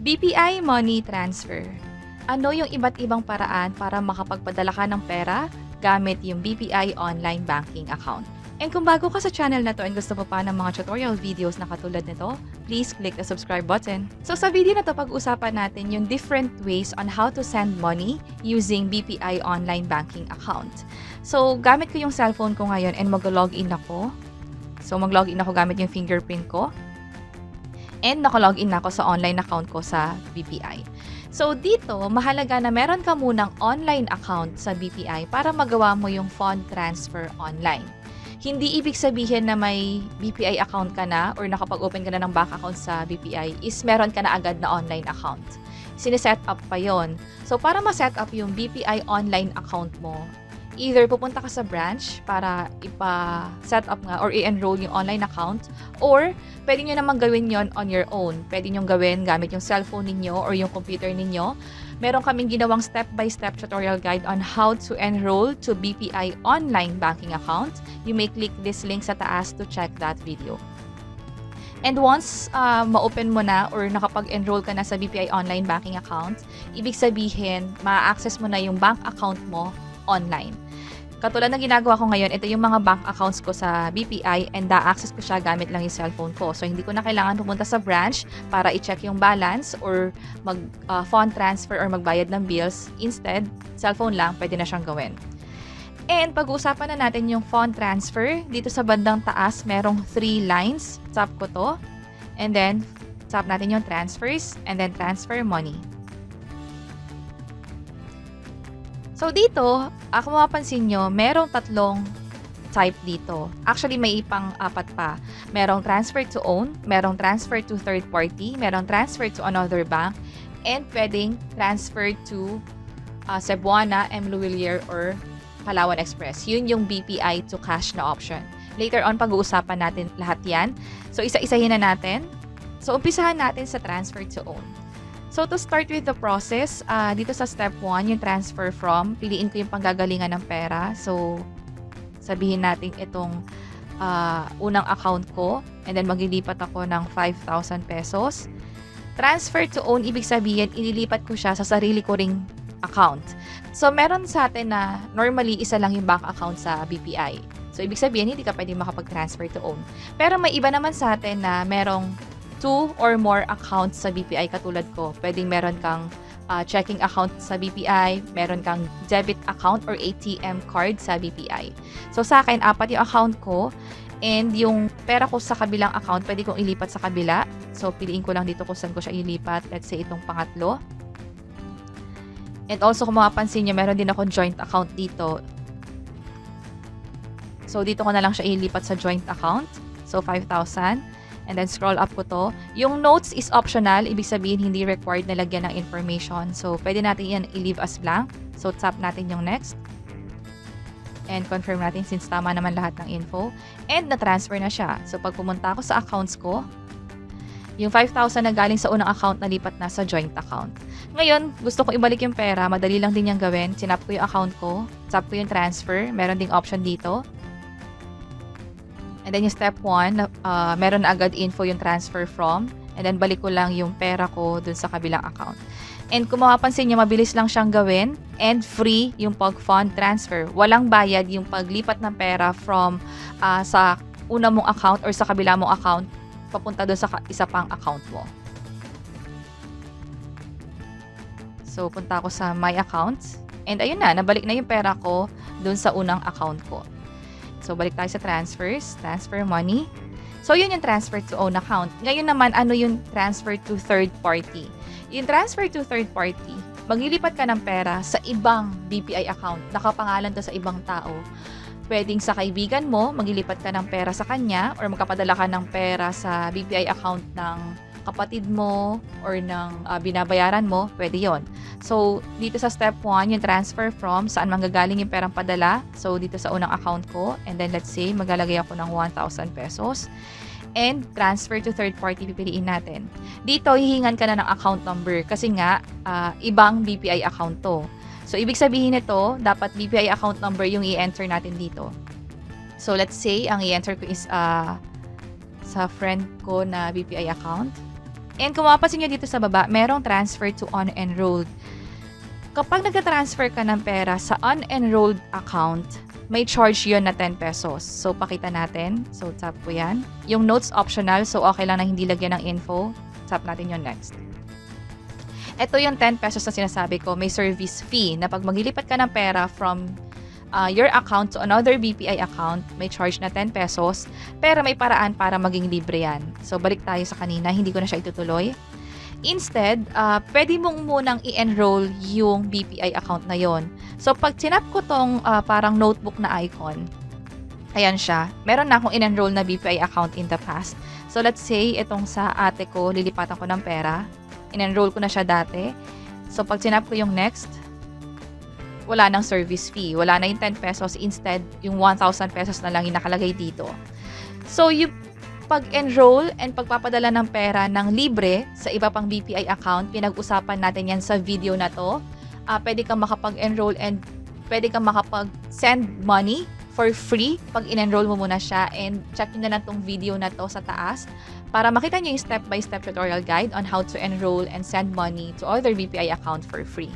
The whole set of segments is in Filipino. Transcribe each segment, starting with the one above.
BPI Money Transfer. Ano yung iba't ibang paraan para makapagpadala ka ng pera gamit yung BPI Online Banking Account? And kung bago ka sa channel na to and gusto mo pa ng mga tutorial videos na katulad nito, please click the subscribe button. So sa video na to, pag-usapan natin yung different ways on how to send money using BPI Online Banking Account. So gamit ko yung cellphone ko ngayon and mag-login ako. So mag-login ako gamit yung fingerprint ko. And naka-login na ako sa online account ko sa BPI. So dito, mahalaga na meron ka munang online account sa BPI para magawa mo yung fund transfer online. Hindi ibig sabihin na may BPI account ka na or nakapag-open ka na ng bank account sa BPI is meron ka na agad na online account. Sineset up pa yon. So para ma-set up yung BPI online account mo, either pupunta ka sa branch para ipa-set up nga or i-enroll yung online account, or pwede nyo namang gawin yon on your own. Pwede nyo gawin gamit yung cellphone ninyo or yung computer ninyo. Meron kaming ginawang step-by-step tutorial guide on how to enroll to BPI online banking account. You may click this link sa taas to check that video. And once ma-open mo na or nakapag-enroll ka na sa BPI online banking account, ibig sabihin, ma-access mo na yung bank account mo online. Katulad na ginagawa ko ngayon, ito yung mga bank accounts ko sa BPI and na-access ko siya gamit lang yung cellphone ko. So, hindi ko na kailangan pumunta sa branch para i-check yung balance or mag-fund transfer or magbayad ng bills. Instead, cellphone lang, pwede na siyang gawin. And pag-uusapan na natin yung fund transfer. Dito sa bandang taas, merong 3 lines. Tap ko to. And then, tap natin yung transfers and then transfer money. So dito, kung mapapansin nyo, merong 3 type dito. Actually, may pang-4 pa. Merong transfer to own, merong transfer to third party, merong transfer to another bank, and pwedeng transfer to Cebuana, M. Luwilier, or Palawan Express. Yun yung BPI to cash na option. Later on, pag-uusapan natin lahat yan. So, isa-isahin na natin. So, umpisahan natin sa transfer to own. So, to start with the process, dito sa step 1, yung transfer from, piliin ko yung panggagalingan ng pera. So, sabihin natin itong unang account ko and then maglilipat ako ng 5,000 pesos. Transfer to own, ibig sabihin, inilipat ko siya sa sarili ko ring account. So, meron sa atin na normally isa lang yung bank account sa BPI. So, ibig sabihin, hindi ka pwedeng makapag-transfer to own. Pero may iba naman sa atin na merong 2 or more accounts sa BPI katulad ko. Pwedeng meron kang checking account sa BPI, meron kang debit account or ATM card sa BPI. So sa akin, 4 yung account ko and yung pera ko sa kabilang account, pwede kong ilipat sa kabila. So piliin ko lang dito kung saan ko siya ilipat. Let's say itong pangatlo. And also kung mapapansin nyo, meron din ako joint account dito. So dito ko na lang siya ilipat sa joint account. So 5,000. And then scroll up ko to. Yung notes is optional. Ibig sabihin, hindi required na lagyan ng information. So, pwede natin yan i-leave as blank. So, tap natin yung next. And confirm natin since tama naman lahat ng info. And na-transfer na siya. So, pag pumunta ako sa accounts ko, yung 5,000 na galing sa unang account, nalipat na sa joint account. Ngayon, gusto ko ibalik yung pera. Madali lang din yung gawin. Sinap ko yung account ko. Tap ko yung transfer. Meron ding option dito. And then yung step 1, meron na agad info yung transfer from. And then balik ko lang yung pera ko dun sa kabilang account. And kung mapapansin nyo, mabilis lang siyang gawin. And free yung pag-fund transfer. Walang bayad yung paglipat ng pera from sa una mong account or sa kabila mong account papunta dun sa isa pang account mo. So, punta ako sa my accounts. And ayun na, nabalik na yung pera ko dun sa unang account ko. So, balik tayo sa transfers. Transfer money. So, yun yung transfer to own account. Ngayon naman, ano yung transfer to third party? Yung transfer to third party, maglilipat ka ng pera sa ibang BPI account. Nakapangalan to sa ibang tao. Pwedeng sa kaibigan mo, maglilipat ka ng pera sa kanya or magkapadala ka ng pera sa BPI account ng kapatid mo or ng binabayaran mo, pwede yon. So, dito sa step 1, yung transfer from, saan manggagaling yung perang padala. So, dito sa unang account ko. And then, let's say, maglalagay ako ng 1,000 pesos. And transfer to third party, pipiliin natin. Dito, hihingan ka na ng account number kasi nga, ibang BPI account to. So, ibig sabihin nito, dapat BPI account number yung i-enter natin dito. So, let's say, ang i-enter ko is sa friend ko na BPI account. And kung mapapansin nyo dito sa baba, merong transfer to unenrolled. Kapag nag-transfer ka ng pera sa unenrolled account, may charge yon na 10 pesos. So, pakita natin. So, tap ko yan. Yung notes optional, so okay lang na hindi lagyan ng info. Tap natin yung next. Ito yung 10 pesos na sinasabi ko, may service fee na pag maglilipat ka ng pera from your account to another BPI account, may charge na 10 pesos, pero may paraan para maging libre yan. So, balik tayo sa kanina, hindi ko na siya itutuloy. Instead, pwede mong munang i-enroll yung BPI account na yon. So, pag tinap ko tong parang notebook na icon, ayan siya. Meron na akong in-enroll na BPI account in the past. So, let's say, itong sa ate ko, lilipatan ko ng pera. In-enroll ko na siya dati. So, pag tinap ko yung next, wala nang service fee. Wala na yung 10 pesos. Instead, yung 1,000 pesos na lang yung nakalagay dito. So, yung pag-enroll and pagpapadala ng pera ng libre sa iba pang BPI account, pinag-usapan natin yan sa video na to. Pwede kang makapag-enroll and pwede kang makapag-send money for free pag in-enroll mo muna siya, and check nyo na lang tong video na to sa taas para makita nyo yung step-by-step tutorial guide on how to enroll and send money to other BPI account for free.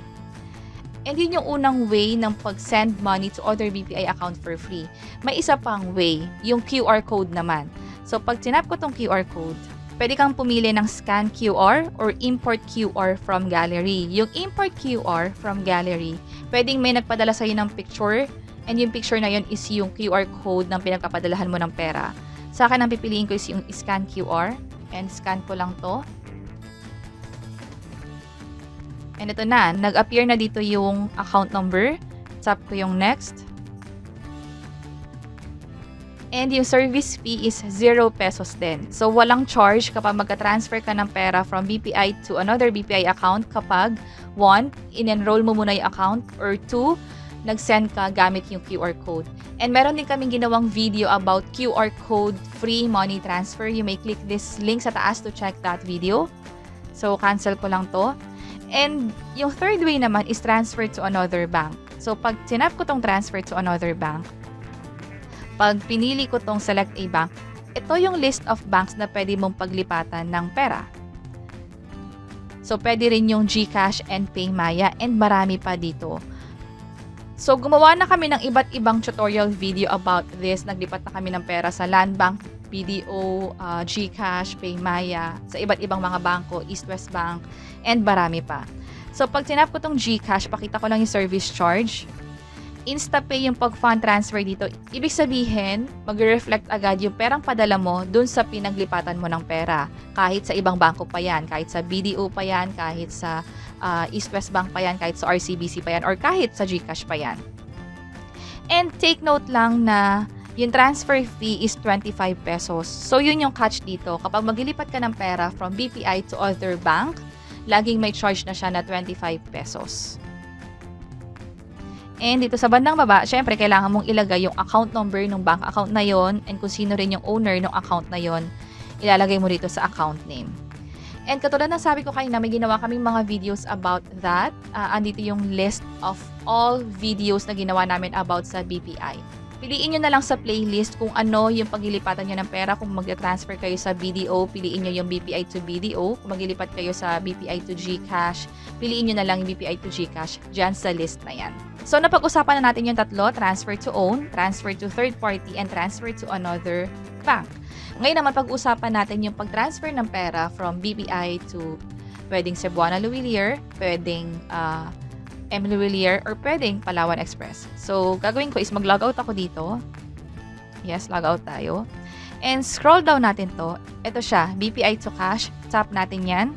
And yun yung unang way ng pag-send money to other BPI account for free. May isa pang way, yung QR code naman. So, pag tinap ko tong QR code, pwede kang pumili ng scan QR or import QR from gallery. Yung import QR from gallery, pwedeng may nagpadala sa'yo ng picture, and yung picture na yun is yung QR code ng pinagpapadalahan mo ng pera. Sa akin, ang pipiliin ko is yung scan QR, and scan ko lang to. And ito na, nag-appear na dito yung account number. Tap ko yung next. And yung service fee is 0 pesos din. So, walang charge kapag magka-transfer ka ng pera from BPI to another BPI account kapag 1, in-enroll mo muna yung account, or 2, nag-send ka gamit yung QR code. And meron din kaming ginawang video about QR code free money transfer. You may click this link sa taas to check that video. So, cancel ko lang to. And yung third way naman is transfer to another bank. So, pag tinap ko tong transfer to another bank, pag pinili ko tong select a bank, ito yung list of banks na pwede mong paglipatan ng pera. So, pwede rin yung GCash and PayMaya, and marami pa dito. So, gumawa na kami ng iba't ibang tutorial video about this. Naglipat na kami ng pera sa Land Bank, BDO, GCash, PayMaya, sa iba't ibang mga bangko, East West Bank, and marami pa. So, pag tinap ko tong GCash, pakita ko lang yung service charge. InstaPay yung pag-fund transfer dito. Ibig sabihin, mag-reflect agad yung perang padala mo dun sa pinaglipatan mo ng pera. Kahit sa ibang bangko pa yan, kahit sa BDO pa yan, kahit sa East West Bank pa yan, kahit sa RCBC pa yan, or kahit sa GCash pa yan. And take note lang na yung transfer fee is 25 pesos. So, yun yung catch dito. Kapag maglilipat ka ng pera from BPI to other bank, laging may charge na siya na 25 pesos. And dito sa bandang baba, syempre, kailangan mong ilagay yung account number ng bank account na yon, and kung sino rin yung owner ng account na yon, ilalagay mo dito sa account name. And katulad ng sabi ko kanina, may ginawa kaming mga videos about that. Andito yung list of all videos na ginawa namin about sa BPI. Piliin nyo na lang sa playlist kung ano yung paglilipatan nyo ng pera. Kung mag-transfer kayo sa BDO, piliin nyo yung BPI to BDO. Kung maglilipat kayo sa BPI to GCash, piliin nyo na lang yung BPI to GCash dyan sa list na yan. So, napag-usapan na natin yung tatlo: transfer to own, transfer to third party, and transfer to another bank. Ngayon naman, pag-usapan natin yung pag-transfer ng pera from BPI to pwedeng Cebuana Luwilier, pwedeng M. Luwilier, or pwedeng Palawan Express. So, gagawin ko is mag-logout ako dito. Yes, logout tayo. And scroll down natin to. Ito siya, BPI to cash. Tap natin yan.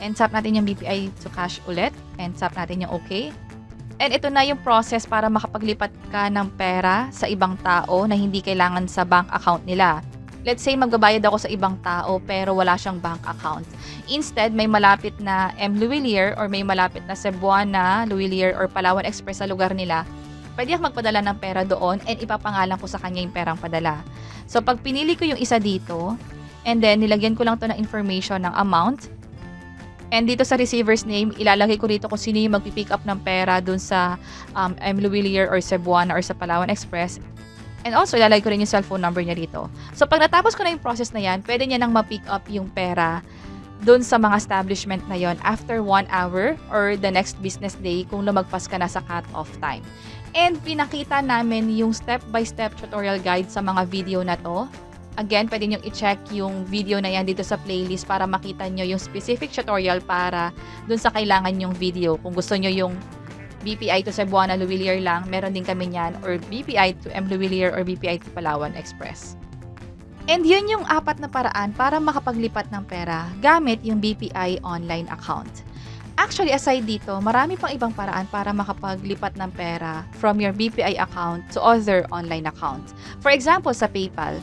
And tap natin yung BPI to cash ulit. And tap natin yung OK. And ito na yung process para makapaglipat ka ng pera sa ibang tao na hindi kailangan sa bank account nila. Let's say, magbabayad ako sa ibang tao pero wala siyang bank account. Instead, may malapit na M. Luwilier or may malapit na Cebuana Luwilier or Palawan Express sa lugar nila, pwede ako magpadala ng pera doon and ipapangalan ko sa kanya yung perang padala. So, pag pinili ko yung isa dito, and then nilagyan ko lang to ng information ng amount, and dito sa receiver's name, ilalagay ko dito kung sino yung magpipick up ng pera dun sa M. Luwilier or Cebuana or sa Palawan Express. And also, ilalagay ko rin yung cellphone number niya dito. So, pag natapos ko na yung process na yan, pwede niya nang ma-pick up yung pera doon sa mga establishment na yon after 1 hour or the next business day kung lumagpas ka na sa cut-off time. And pinakita namin yung step-by-step tutorial guide sa mga video na to. Again, pwede nyo i-check yung video na yan dito sa playlist para makita nyo yung specific tutorial para doon sa kailangan yung video. Kung gusto nyo yung BPI to Cebuana Luwilier lang, meron din kami niyan, or BPI to M. Luwilier or BPI to Palawan Express. And yun yung 4 na paraan para makapaglipat ng pera gamit yung BPI online account. Actually, aside dito, marami pang ibang paraan para makapaglipat ng pera from your BPI account to other online accounts. For example, sa PayPal.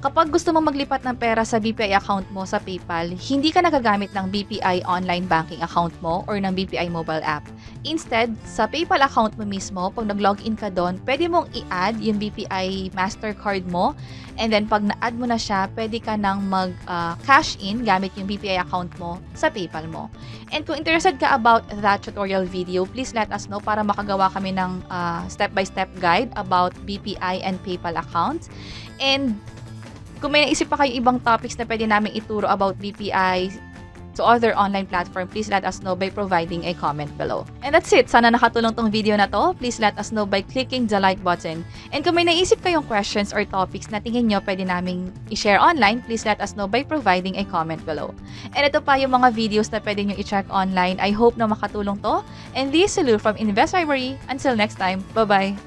Kapag gusto mong maglipat ng pera sa BPI account mo sa PayPal, hindi ka nagagamit ng BPI online banking account mo or ng BPI mobile app. Instead, sa PayPal account mo mismo, pag nag-login ka doon, pwede mong i-add yung BPI Mastercard mo. And then, pag na-add mo na siya, pwede ka nang mag-cash in gamit yung BPI account mo sa PayPal mo. And kung interested ka about that tutorial video, please let us know para makagawa kami ng step-by-step guide about BPI and PayPal accounts. And kung may naisip pa kayo ibang topics na pwede namin ituro about BPI to other online platform, please let us know by providing a comment below. And that's it. Sana nakatulong tong video na to. Please let us know by clicking the like button. And kung may naisip kayong questions or topics na tingin nyo pwede naming i-share online, please let us know by providing a comment below. And ito pa yung mga videos na pwede nyo i-check online. I hope na makatulong to. And this is Lou from Invest Library. Until next time, bye-bye!